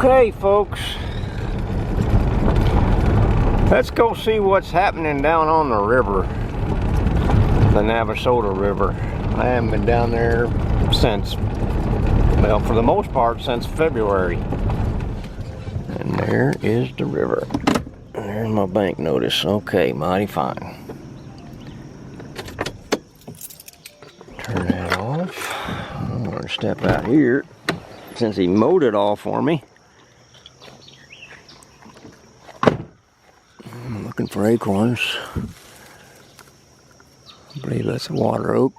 Okay, folks, let's go see what's happening down on the river, the Navasota River. I haven't been down there since, well, for the most part, since February. And there is the river. There's my bank notice. Okay, mighty fine. Turn that off. I'm gonna step out here since he mowed it all for me. I'm looking for acorns. I believe that's a water oak.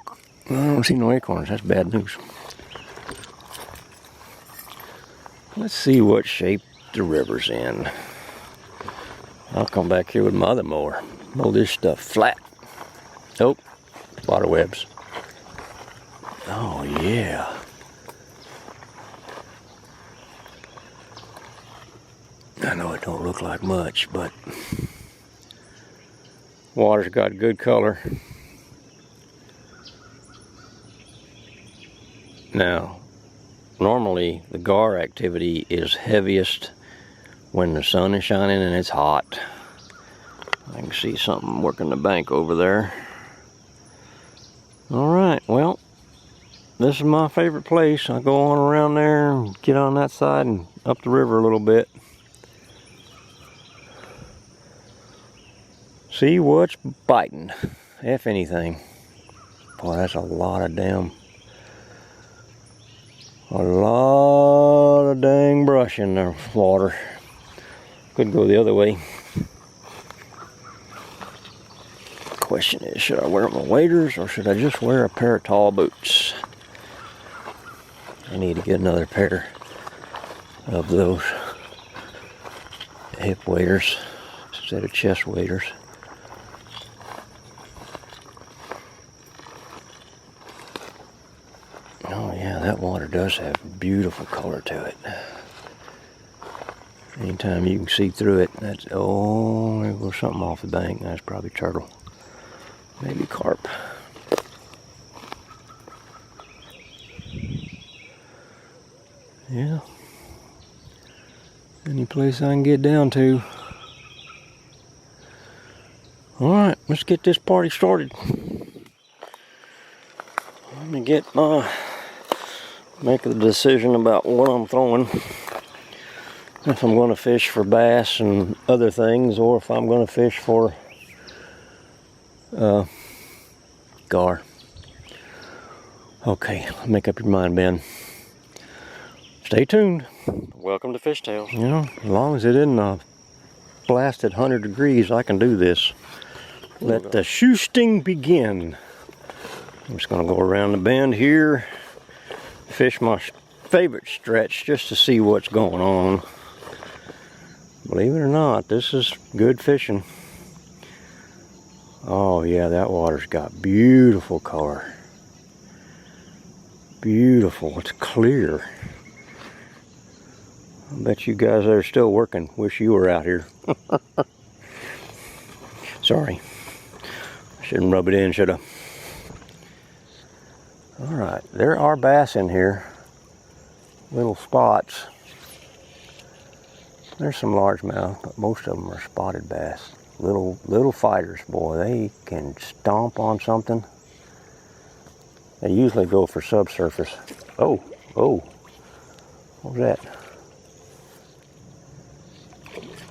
I don't see no acorns. That's bad news. Let's see what shape the river's in. I'll come back here with my other mower. Mow this stuff flat. Nope. Water webs. Oh yeah. I know it don't look like much, but water's got good color. Now, normally the gar activity is heaviest when the sun is shining and it's hot. I can see something working the bank over there. Alright, well, this is my favorite place. I go on around there and get on that side and up the river a little bit. See what's biting, if anything. Boy, that's a lot of dang brush in the water. Could go the other way. Question is, should I wear my waders or should I just wear a pair of tall boots? I need to get another pair of those hip waders instead of chest waders. Oh yeah, that water does have beautiful color to it. Anytime you can see through it, that's, oh, there goes something off the bank. That's probably turtle. Maybe carp. Yeah. Any place I can get down to. Alright, let's get this party started. Let me make the decision about what I'm throwing. If I'm going to fish for bass and other things, or if I'm going to fish for gar. Okay, make up your mind, Ben. Stay tuned. Welcome to FishTales. You know, as long as it isn't blasted 100 degrees, I can do this. Let the shooting begin. I'm just going to go around the bend here, fish my favorite stretch just to see what's going on. Believe it or not, this is good fishing. Oh yeah, that water's got beautiful color. Beautiful, it's clear. I bet you guys that are still working wish you were out here. Sorry, I shouldn't rub it in, should I? Alright, there are bass in here. Little spots. There's some largemouth, but most of them are spotted bass. Little fighters, boy, they can stomp on something. They usually go for subsurface. Oh, what was that?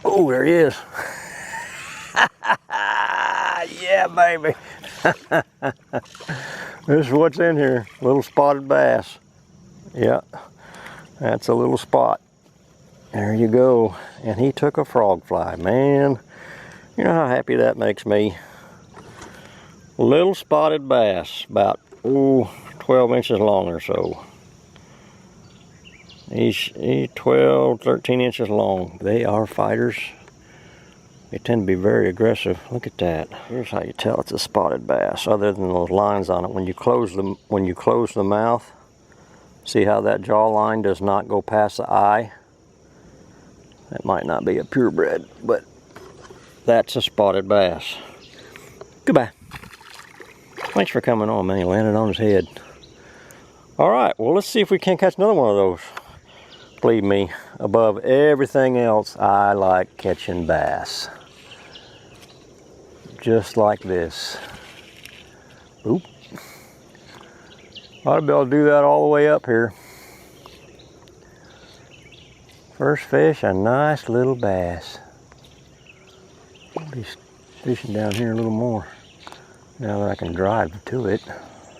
Oh, there he is. Yeah, baby. This is what's in here. Little spotted bass. Yeah, that's a little spot. There you go. And he took a frog fly. Man, you know how happy that makes me. Little spotted bass, about 12 inches long or so. He's 12, 13 inches long. They are fighters. They tend to be very aggressive. Look at that. Here's how you tell it's a spotted bass, other than those lines on it. When you close the mouth, see how that jaw line does not go past the eye? That might not be a purebred, but that's a spotted bass. Goodbye. Thanks for coming on, man. He landed on his head. All right, well, let's see if we can't catch another one of those. Believe me, above everything else, I like catching bass. Just like this. Oop. Ought to be able to do that all the way up here. First fish, a nice little bass. I'll be fishing down here a little more now that I can drive to it.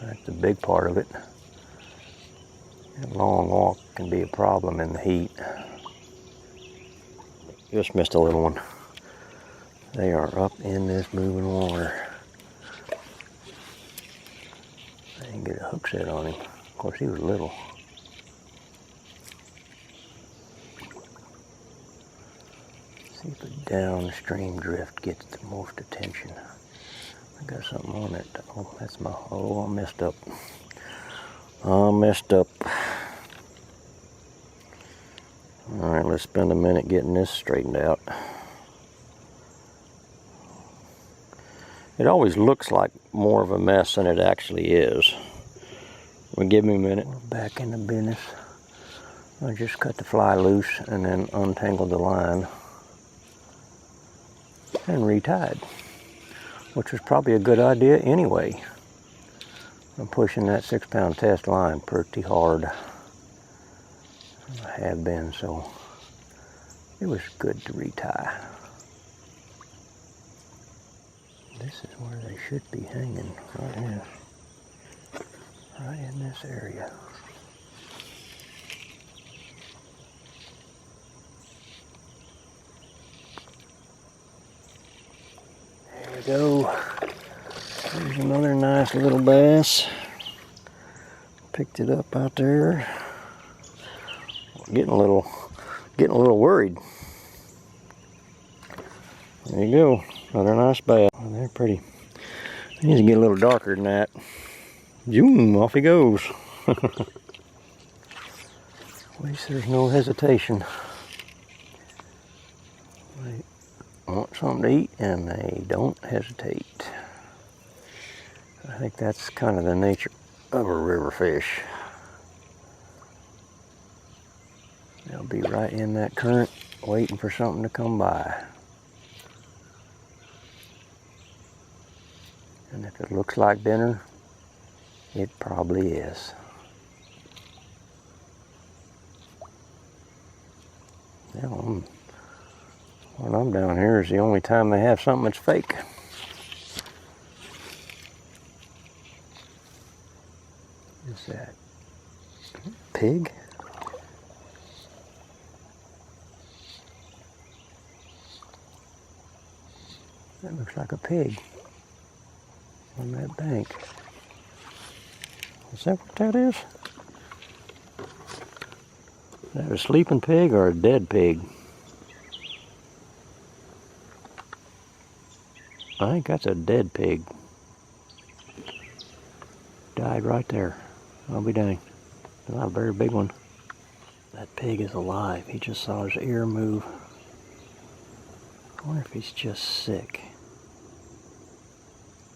That's the big part of it. A long walk can be a problem in the heat. Just missed a little one. They are up in this moving water. I didn't get a hook set on him. Of course, he was little. See if the downstream drift gets the most attention. I got something on it. Oh, that's my, oh, I messed up. I messed up. All right, let's spend a minute getting this straightened out. It always looks like more of a mess than it actually is. Well, give me a minute. We're back in the business. I just cut the fly loose and then untangled the line and retied, which was probably a good idea anyway. I'm pushing that 6-pound test line pretty hard. I have been, so it was good to retie. This is where they should be hanging, right here, right in this area. There we go. There's another nice little bass. Picked it up out there. Getting a little worried. There you go, another nice bass. Oh, they're pretty. They need to get a little darker than that. Zoom, off he goes. At least there's no hesitation. They want something to eat and they don't hesitate. I think that's kind of the nature of a river fish. They'll be right in that current waiting for something to come by. And if it looks like dinner, it probably is. Yeah, when I'm down here is the only time they have something that's fake. What is that? Pig? That looks like a pig on that bank. Is that what that is? Is that a sleeping pig or a dead pig? I think that's a dead pig. Died right there. I'll be dang. Not a very big one. That pig is alive. He just saw his ear move. I wonder if he's just sick.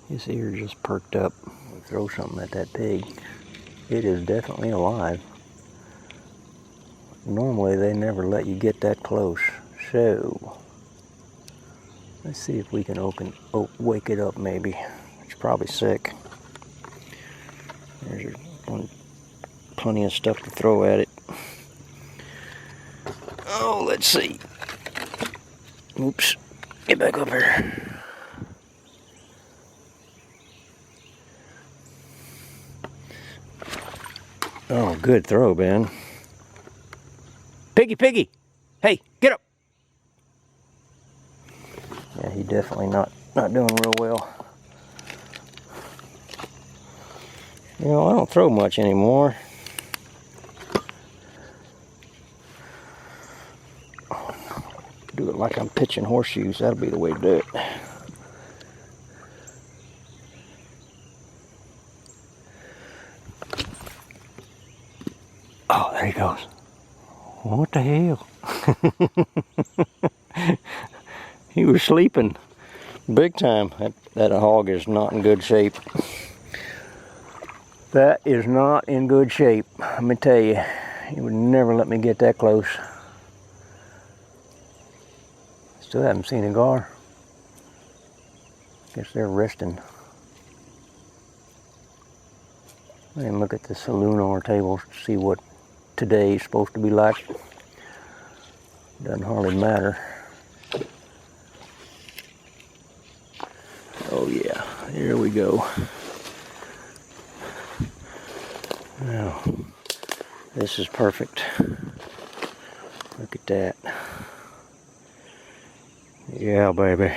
His ear just perked up. We'll throw something at that pig. It is definitely alive. Normally they never let you get that close. So let's see if we can wake it up maybe. It's probably sick. There's plenty of stuff to throw at it. Oh, let's see. Oops. Get back up here. Oh, good throw, Ben. Piggy, piggy! Hey, get up! Yeah, he definitely not doing real well. You know, I don't throw much anymore. Do it like I'm pitching horseshoes. That'll be the way to do it. Oh, there he goes. What the hell? He was sleeping big time. That hog is not in good shape. That is not in good shape. Let me tell you, He would never let me get that close. Still haven't seen a gar. Guess they're resting. And look at the lunar table to see what today is supposed to be like. Doesn't hardly matter. Oh yeah, here we go. Now, this is perfect. Look at that. Yeah, baby.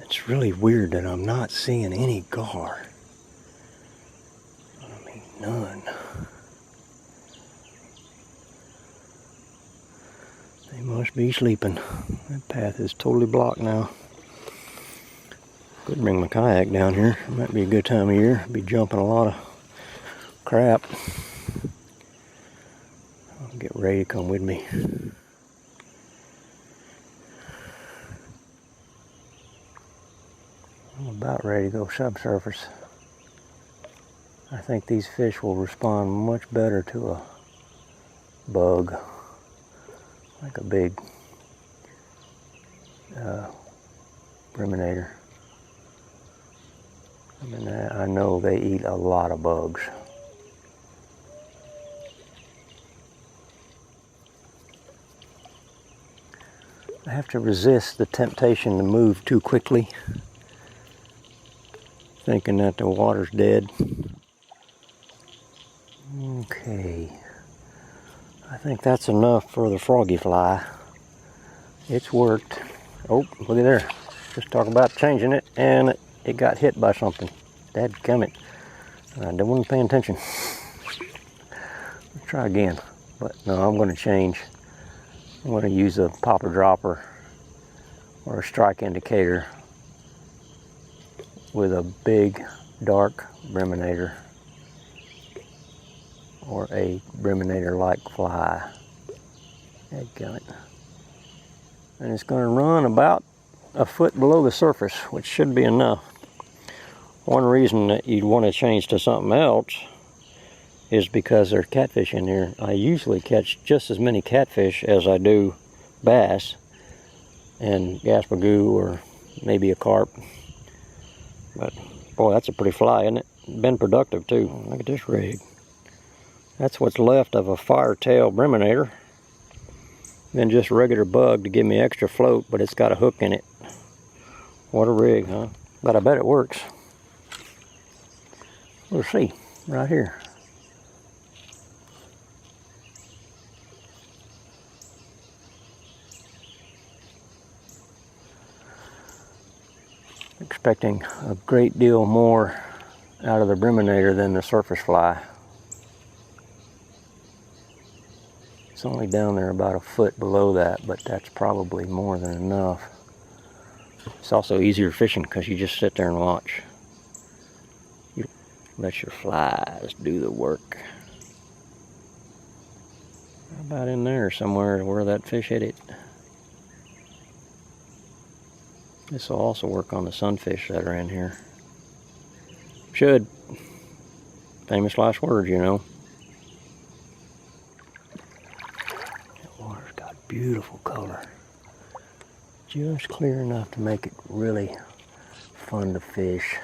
It's really weird that I'm not seeing any gar. I mean, none. They must be sleeping. That path is totally blocked now. Could bring my kayak down here. It might be a good time of year. Be jumping a lot of crap. I'll get ready to come with me. I'm about ready to go subsurface. I think these fish will respond much better to a bug, like a big briminator. I mean, I know they eat a lot of bugs. I have to resist the temptation to move too quickly, thinking that the water's dead. Okay, I think that's enough for the froggy fly. It's worked. Oh, look at there. Just talk about changing it, and it got hit by something. Dadgummit. I wasn't paying attention. Let's try again. But no, I'm going to change. I'm going to use a popper dropper or a strike indicator with a big dark briminator or a briminator-like fly. Dadgummit. And it's going to run about a foot below the surface, which should be enough. One reason that you'd want to change to something else is because there's catfish in here. I usually catch just as many catfish as I do bass and gaspergoo or maybe a carp. But boy, that's a pretty fly, isn't it? Been productive too. Look at this rig. That's what's left of a firetail briminator. Then just a regular bug to give me extra float, but it's got a hook in it. What a rig, huh? But I bet it works. We'll see, right here. Expecting a great deal more out of the briminator than the surface fly. It's only down there about a foot below that, but that's probably more than enough. It's also easier fishing because you just sit there and watch. You let your flies do the work. How about in there somewhere where that fish hit it? This will also work on the sunfish that are in here. Should. Famous last words, you know. That water's got beautiful color. Just clear enough to make it really fun to fish.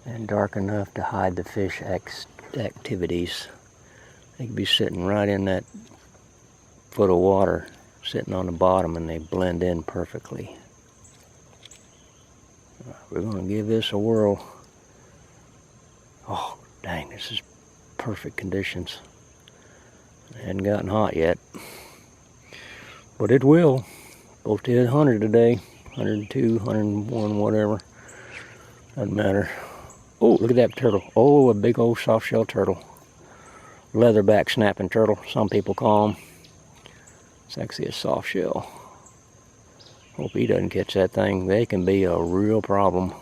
And dark enough to hide the fish activities. They could be sitting right in that foot of water, sitting on the bottom, and they blend in perfectly. We're going to give this a whirl. Oh, dang, this is perfect conditions. It hadn't gotten hot yet. But it will. Supposed to hit 100 today. 102, 101, whatever. Doesn't matter. Oh, look at that turtle. Oh, a big old soft shell turtle. Leatherback snapping turtle, some people call them. It's actually a soft shell. Hope he doesn't catch that thing. They can be a real problem.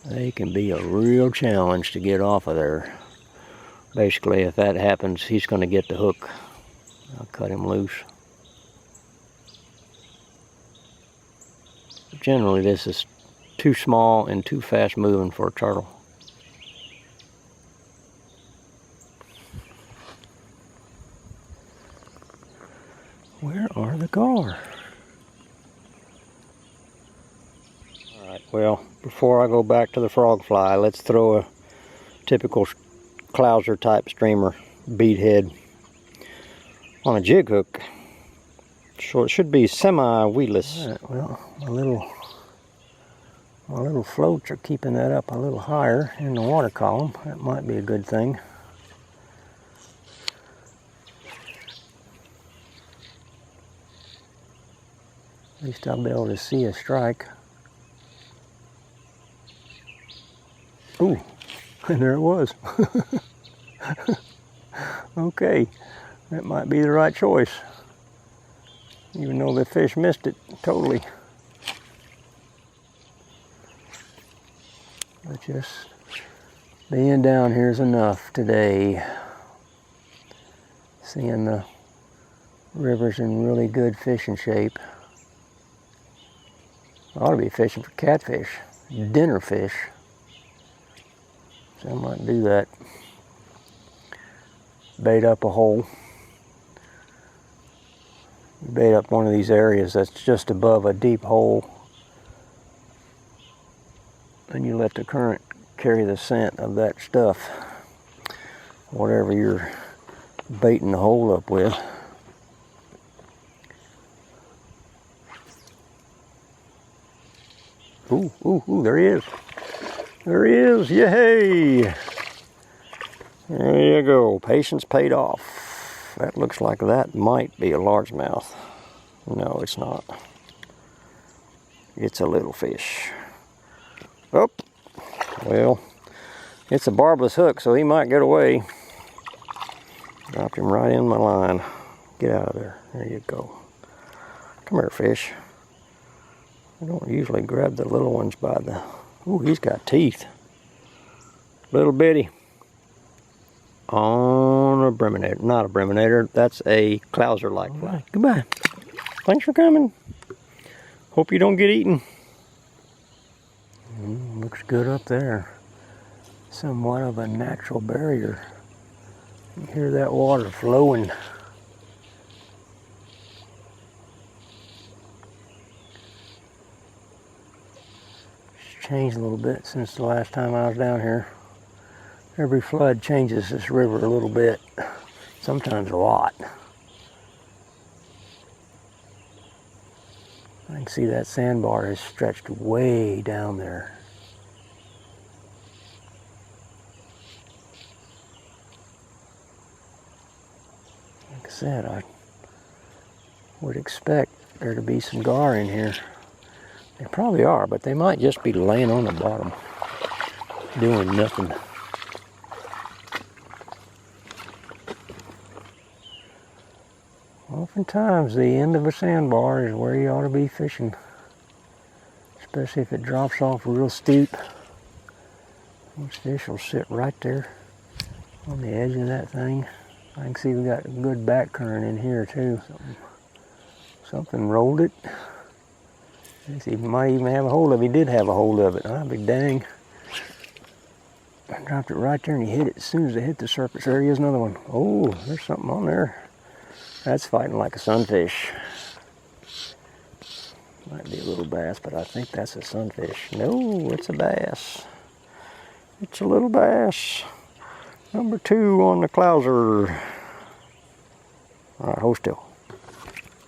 They can be a real challenge to get off of there. Basically, if that happens, he's going to get the hook. I'll cut him loose. generally this is too small and too fast moving for a turtle. Where are the gar? Alright, well, before I go back to the frog fly, let's throw a typical clouser type streamer bead head on a jig hook. So it should be semi-weedless. Right, well, my little floats are keeping that up a little higher in the water column. That might be a good thing. At least I'll be able to see a strike. Ooh, and there it was. Okay, that might be the right choice. Even though the fish missed it totally. But just being down here is enough today. Seeing the river's in really good fishing shape. I ought to be fishing for catfish, dinner fish. So I might do that. Bait up a hole. Bait up one of these areas that's just above a deep hole. And you let the current carry the scent of that stuff. Whatever you're baiting the hole up with. Ooh, ooh, ooh, there he is. There he is, yay! There you go, patience paid off. That looks like that might be a largemouth. No, it's not. It's a little fish. Oh, well, it's a barbless hook, so he might get away. Dropped him right in my line. Get out of there. There you go. Come here, fish. I don't usually grab the little ones by the... Ooh, he's got teeth. Little bitty. On a breminator. Not a breminator. That's a clouser-like fly. Right, goodbye. Thanks for coming. Hope you don't get eaten. Looks good up there. Somewhat of a natural barrier. You hear that water flowing. It's changed a little bit since the last time I was down here. Every flood changes this river a little bit, sometimes a lot. I can see that sandbar is stretched way down there. Like I said, I would expect there to be some gar in here. They probably are, but they might just be laying on the bottom, doing nothing. Oftentimes, the end of a sandbar is where you ought to be fishing, especially if it drops off real steep. These fish will sit right there on the edge of that thing. I can see we got a good back current in here too. Something rolled it. He might even have a hold of it. He did have a hold of it. I'll be dang. I dropped it right there and he hit it as soon as it hit the surface. There he is, another one. Oh, there's something on there. That's fighting like a sunfish. Might be a little bass, but I think that's a sunfish. No, it's a bass. It's a little bass. Number 2 on the clouser. All right, hold still.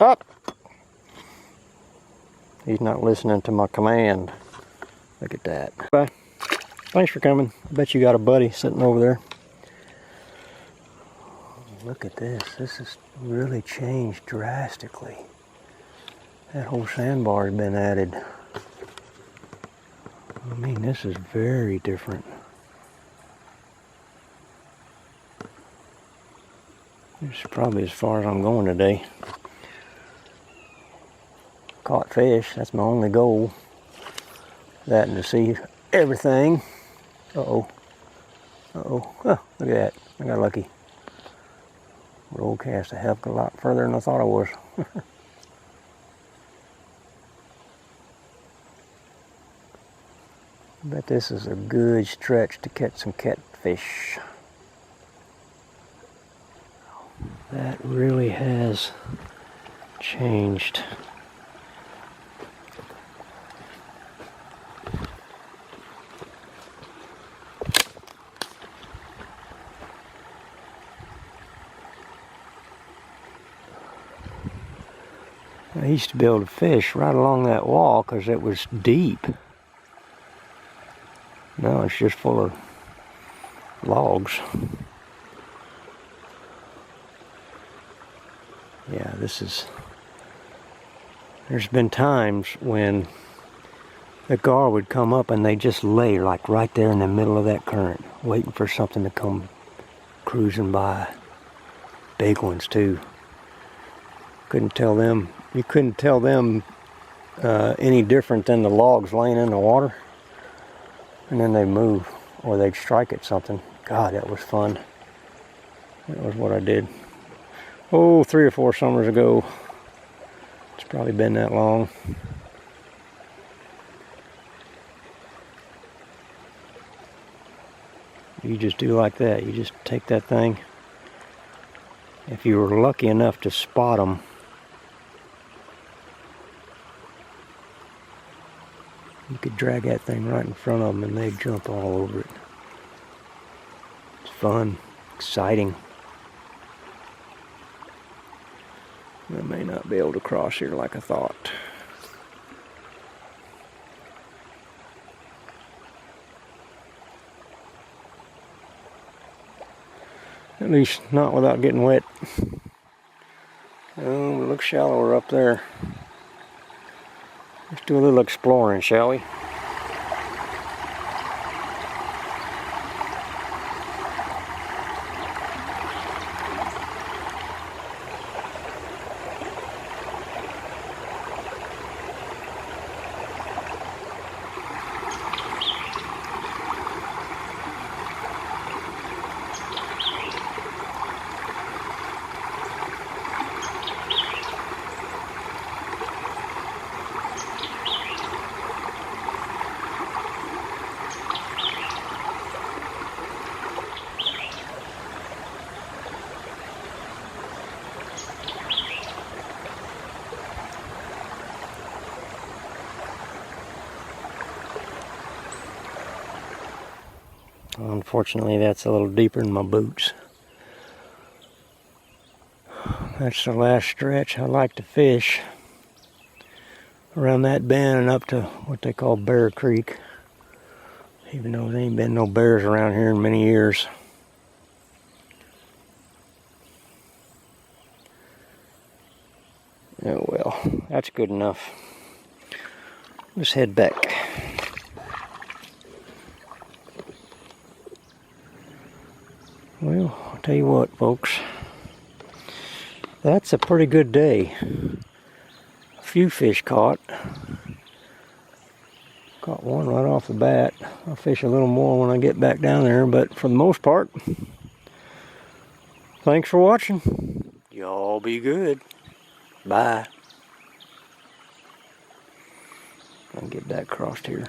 Up! He's not listening to my command. Look at that. Bye. Thanks for coming. I bet you got a buddy sitting over there. Look at this. This has really changed drastically. That whole sandbar has been added. I mean, this is very different. This is probably as far as I'm going today. Caught fish, that's my only goal. That and to see everything. Uh-oh. Uh-oh. Oh, look at that. I got lucky. Roll cast a heck of a lot further than I thought I was. Bet this is a good stretch to catch some catfish. That really has changed. I used to be able to fish right along that wall because it was deep. Now it's just full of logs. Yeah, there's been times when the gar would come up and they just lay like right there in the middle of that current, waiting for something to come cruising by. Big ones too. Couldn't tell them. You couldn't tell them any different than the logs laying in the water. And then they'd move, or they'd strike at something. God, that was fun. That was what I did. Oh, 3 or 4 summers ago. It's probably been that long. You just do like that. You just take that thing. If you were lucky enough to spot them, you could drag that thing right in front of them and they'd jump all over it. It's fun, exciting. I may not be able to cross here like I thought. At least not without getting wet. Oh, it looks shallower up there. Let's do a little exploring, shall we? Unfortunately, that's a little deeper in my boots. That's the last stretch I like to fish. Around that bend and up to what they call Bear Creek. Even though there ain't been no bears around here in many years. Oh well, that's good enough. Let's head back. Well, I'll tell you what, folks. That's a pretty good day. A few fish caught. Caught one right off the bat. I'll fish a little more when I get back down there, but for the most part, thanks for watching. Y'all be good. Bye. I'll get that crossed here.